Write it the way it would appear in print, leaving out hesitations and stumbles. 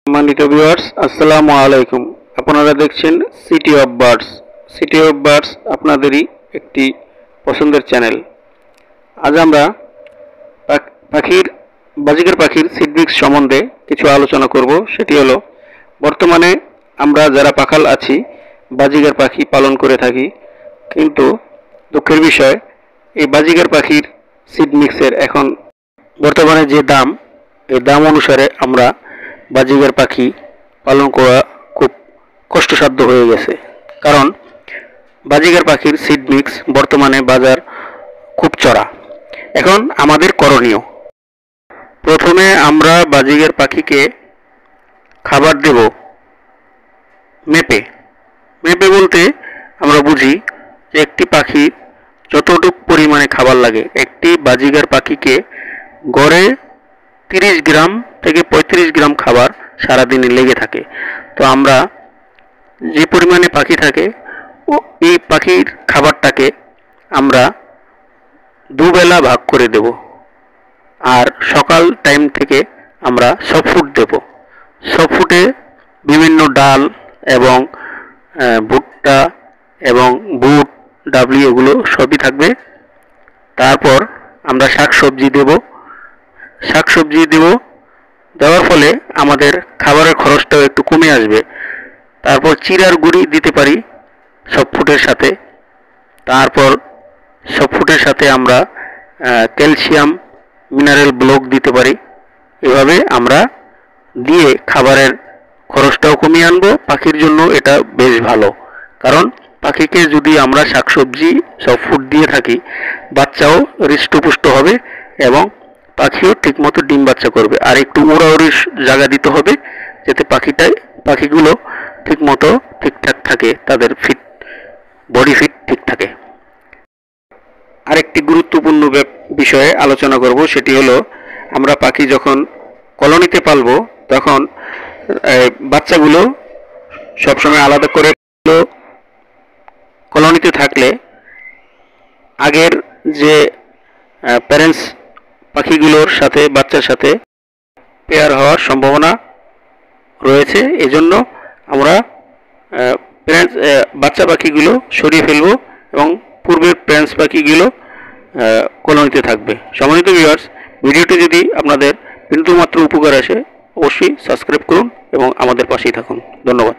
সম্মানিত ভিউয়ার্স, আসসালামু আলাইকুম। আপনারা দেখছেন city of birds. City of birds আপনাদেরই একটি পছন্দের চ্যানেল। আজ আমরা বাজিকার পাখির সিড মিক্স সম্বন্ধে কিছু আলোচনা করব। সেটি হলো, বর্তমানে আমরা যারা পাখাল আছি বাজিকার পাখি পালন করে থাকি, কিন্তু দুঃখের বিষয় এই বাজিকার পাখির সিড মিক্সের এখন বর্তমানে যে দাম, এই দাম অনুসারে আমরা বাজিকার পাখি পালন করা খুব কষ্টসাধ্য হয়ে গেছে। কারণ বাজিকার পাখির সিড মিক্স বর্তমানে বাজার খুব চড়া। এখন আমাদের করণীয়, প্রথমে আমরা বাজিকার পাখিকে খাবার দেব মেপে। মেপে বলতে আমরা বুঝি যে একটি পাখি যতটুকু পরিমাণে খাবার লাগে, একটি বাজিকার পাখিকে গড়ে 30 গ্রাম থেকে 35 গ্রাম খাবার সারাদিনে লেগে থাকে। তো আমরা যে পরিমাণে পাখি থাকে এই পাখির খাবারটাকে আমরা দুবেলা ভাগ করে দেব। আর সকাল টাইম থেকে আমরা সব ফুড দেব। সব ফুডে বিভিন্ন ডাল এবং ভুট্টা এবং বুট ডাবলি এগুলো সবই থাকবে। তারপর আমরা শাকসবজি দেব। দেওয়ার ফলে আমাদের খাবারের খরচটাও একটু কমে আসবে। তারপর চিড়ার গুঁড়ি দিতে পারি সব ফুডের সাথে। তারপর সব ফুডের সাথে আমরা ক্যালসিয়াম মিনারেল ব্লক দিতে পারি। এভাবে আমরা দিয়ে খাবারের খরচটাও কমিয়ে আনবো। পাখির জন্য এটা বেশ ভালো, কারণ পাখিকে যদি আমরা শাকসবজি সব ফুড দিয়ে থাকি, বাচ্চাও হৃষ্টপুষ্ট হবে এবং পাখিও ঠিকমতো ডিম বাচ্চা করবে। আর একটু উড়াউড়ির জায়গা দিতে হবে, যাতে পাখিগুলো ঠিকমতো ঠিকঠাক থাকে, তাদের বডি ফিট ঠিক থাকে। আরেকটি গুরুত্বপূর্ণ বিষয়ে আলোচনা করব, সেটি হলো, আমরা পাখি যখন কলোনিতে পালবো তখন বাচ্চাগুলো সবসময় আলাদা করে কলোনিতে থাকলে আগের যে প্যারেন্টস পাখিগুলোর সাথে বাচ্চার সাথে পেয়ার হওয়ার সম্ভাবনা রয়েছে। এজন্য আমরা বাচ্চা পাখিগুলো সরিয়ে ফেলবো এবং পূর্বের প্যারেন্টস পাখিগুলো কলোনিতে থাকবে। সম্মানিত ভিউয়ার্স, ভিডিওটি যদি আপনাদের বিন্দুমাত্র উপকার আসে অবশ্যই সাবস্ক্রাইব করুন এবং আমাদের পাশেই থাকুন। ধন্যবাদ।